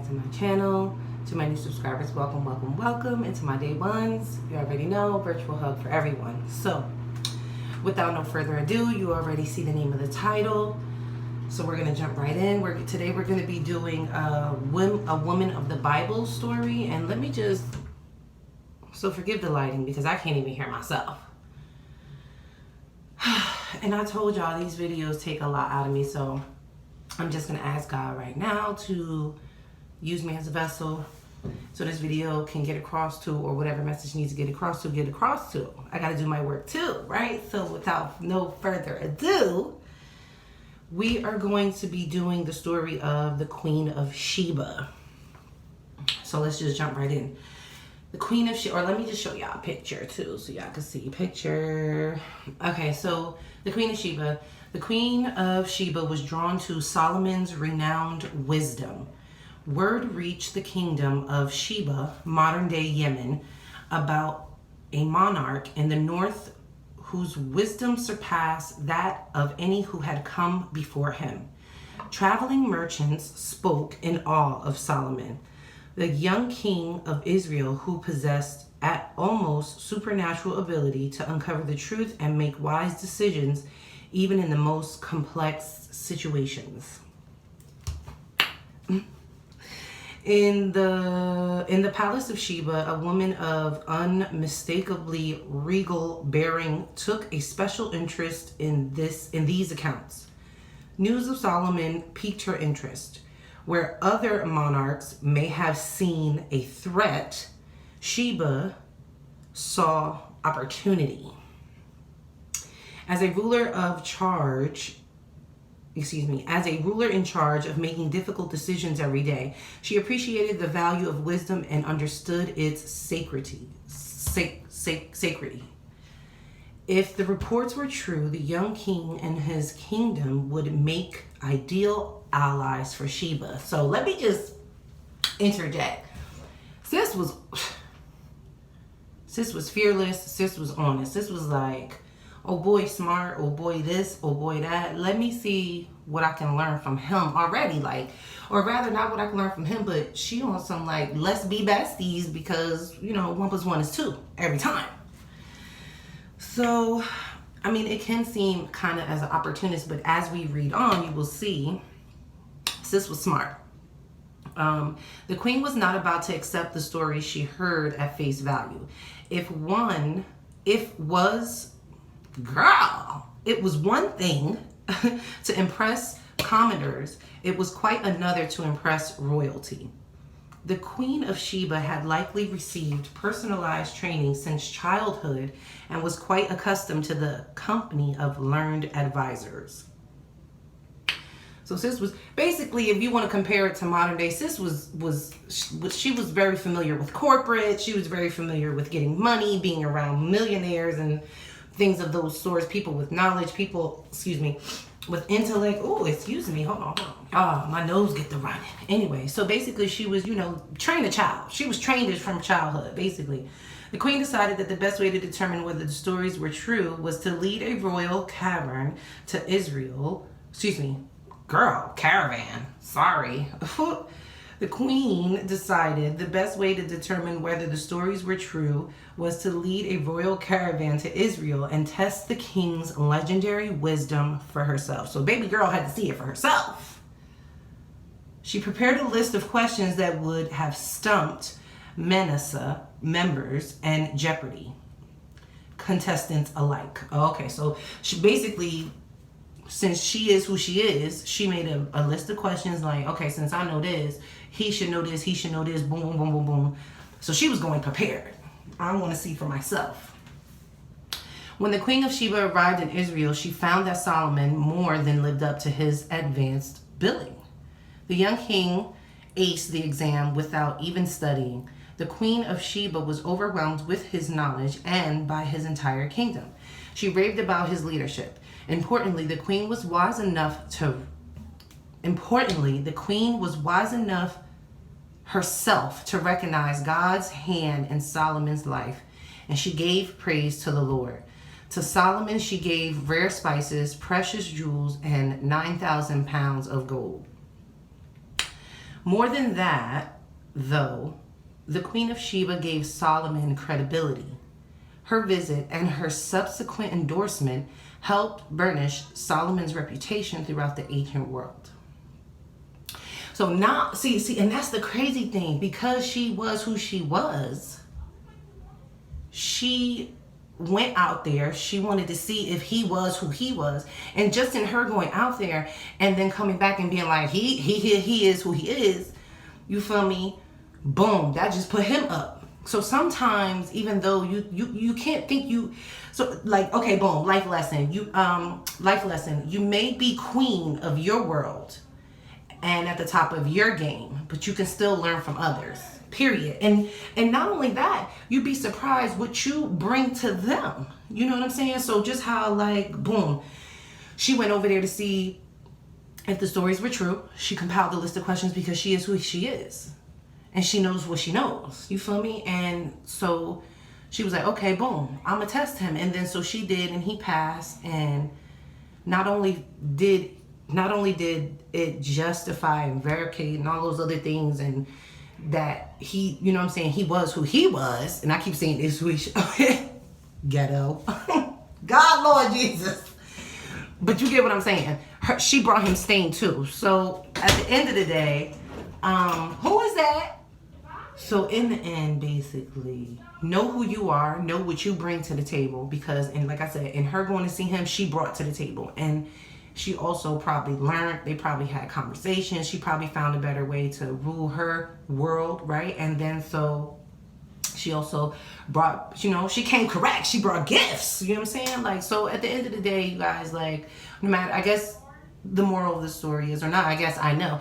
to my channel. To my new subscribers, welcome, welcome, welcome. And to my day ones, you already know, virtual hug for everyone. So, without no further ado, you already see the name of the title. So we're going to jump right in. Today we're going to be doing a Woman of the Bible story. And let me just, so forgive the lighting because I can't even hear myself. And I told y'all these videos take a lot out of me, so I'm just going to ask God right now to use me as a vessel so this video can get across to, or whatever message needs to get across to. I got to do my work too, right? So without no further ado, we are going to be doing the story of the Queen of Sheba. So let's just jump right in. The Queen of Sheba, or let me just show y'all a picture too so y'all can see. Picture. Okay, so the Queen of Sheba. The Queen of Sheba was drawn to Solomon's renowned wisdom. Word reached the kingdom of Sheba, modern-day Yemen, about a monarch in the north whose wisdom surpassed that of any who had come before him. Traveling merchants spoke in awe of Solomon, the young king of Israel who possessed at almost supernatural ability to uncover the truth and make wise decisions even in the most complex situations. In the palace of Sheba, a woman of unmistakably regal bearing took a special interest in these accounts. News of Solomon piqued her interest. Where other monarchs may have seen a threat, Sheba saw opportunity. As a ruler in charge of making difficult decisions every day, she appreciated the value of wisdom and understood its sacredity. If the reports were true, the young king and his kingdom would make ideal allies for Sheba. So let me just interject. Sis was fearless. Sis was honest. Sis was like, oh boy smart, oh boy this, oh boy that. Let me see what I can learn from him already. Like, or rather not what I can learn from him, but she on some like, let's be besties because, 1 + 1 is 2 every time. So, I mean, it can seem kind of as an opportunist, but as we read on, you will see sis was smart. The queen was not about to accept the story she heard at face value. It was one thing to impress commoners. It was quite another to impress royalty. The Queen of Sheba had likely received personalized training since childhood and was quite accustomed to the company of learned advisors. So sis was basically, if you want to compare it to modern day, sis she was very familiar with corporate. She was very familiar with getting money, being around millionaires and things of those sorts, people with knowledge, with intellect. Oh, excuse me, hold on. Oh, my nose get to running. Anyway, so basically she was, trained a child. She was trained from childhood, basically. The queen decided that the best way to determine whether the stories were true was to lead a royal caravan to Israel. Caravan. Sorry. The queen decided the best way to determine whether the stories were true was to lead a royal caravan to Israel and test the king's legendary wisdom for herself. So baby girl had to see it for herself. She prepared a list of questions that would have stumped Manasseh members and Jeopardy contestants alike. Okay, so she basically, since she is who she is, she made a list of questions like, okay, since I know this, he should know this, boom, boom, boom, boom, boom. So she was going prepared. I want to see for myself. When the Queen of Sheba arrived in Israel, she found that Solomon more than lived up to his advanced billing. The young king aced the exam without even studying. The Queen of Sheba was overwhelmed with his knowledge and by his entire kingdom. She raved about his leadership. Importantly, the queen was wise enough herself to recognize God's hand in Solomon's life, and she gave praise to the Lord. To Solomon, she gave rare spices, precious jewels, and 9,000 pounds of gold. More than that, though, the Queen of Sheba gave Solomon credibility. Her visit and her subsequent endorsement helped burnish Solomon's reputation throughout the ancient world. So now, see, and that's the crazy thing. Because she was who she was, she went out there. She wanted to see if he was who he was. And just in her going out there and then coming back and being like, he is who he is, you feel me? Boom, that just put him up. So sometimes, even though you can't think so like, okay, boom, life lesson. You may be queen of your world and at the top of your game, but you can still learn from others. Period. And not only that, you'd be surprised what you bring to them. You know what I'm saying? So just how, like, boom, she went over there to see if the stories were true. She compiled a list of questions because she is who she is. And she knows what she knows. You feel me? And so she was like, okay, boom, I'm going to test him. And then so she did, and he passed. And not only did it justify and verify and all those other things, and that he, you know what I'm saying, he was who he was. And I keep saying this, who he ghetto. God, Lord Jesus. But you get what I'm saying. She brought him stain too. So at the end of the day, who is that? So in the end, basically, know who you are, know what you bring to the table, because, and like I said, in her going to see him, she brought to the table. And she also probably learned, they probably had conversations. She probably found a better way to rule her world, right? And then so she also brought, you know, she came correct. She brought gifts, you know what I'm saying? Like, so at the end of the day, you guys, like, no matter, I guess the moral of the story is, or not, I guess I know,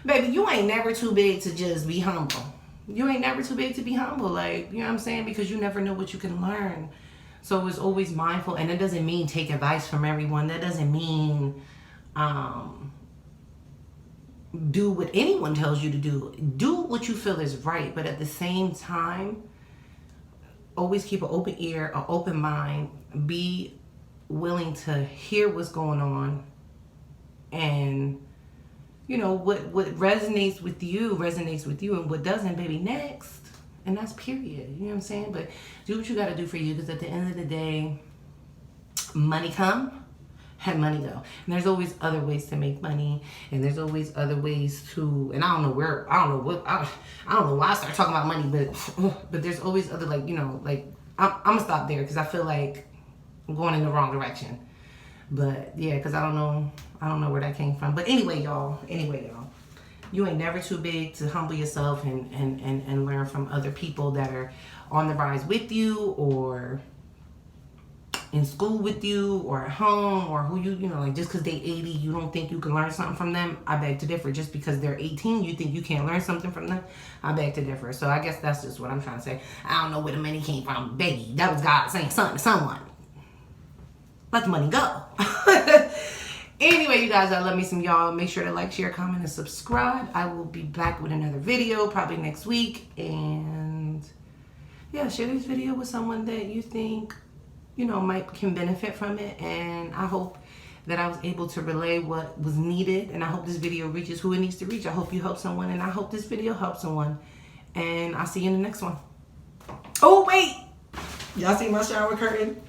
baby, you ain't never too big to just be humble. You ain't never too big to be humble, like, you know what I'm saying? Because you never know what you can learn. So it's always mindful, and it doesn't mean take advice from everyone. That doesn't mean do what anyone tells you to do. Do what you feel is right, but at the same time, always keep an open ear, an open mind. Be willing to hear what's going on, and you know, what resonates with you, and what doesn't, baby, next. And that's period. You know what I'm saying? But do what you got to do for you, because at the end of the day, money come and money go. And there's always other ways to make money, and there's always other ways to, and I don't know why I start talking about money, but there's always other, like, you know, like, I'm going to stop there because I feel like I'm going in the wrong direction. But yeah, because I don't know where that came from. But anyway, y'all, you ain't never too big to humble yourself and learn from other people that are on the rise with you, or in school with you, or at home, or who you know, like, just because they 80, you don't think you can learn something from them. I beg to differ. Just because they're 18, you think you can't learn something from them. I beg to differ. So I guess that's just what I'm trying to say. I don't know where the money came from, baby. That was God saying something to someone. Let the money go. Anyway, you guys, I love me some y'all. Make sure to like, share, comment, and subscribe. I will be back with another video probably next week. And yeah, share this video with someone that you think, you know, can benefit from it. And I hope that I was able to relay what was needed. And I hope this video reaches who it needs to reach. I hope you help someone, and I hope this video helps someone. And I'll see you in the next one. Oh, wait. Y'all see my shower curtain?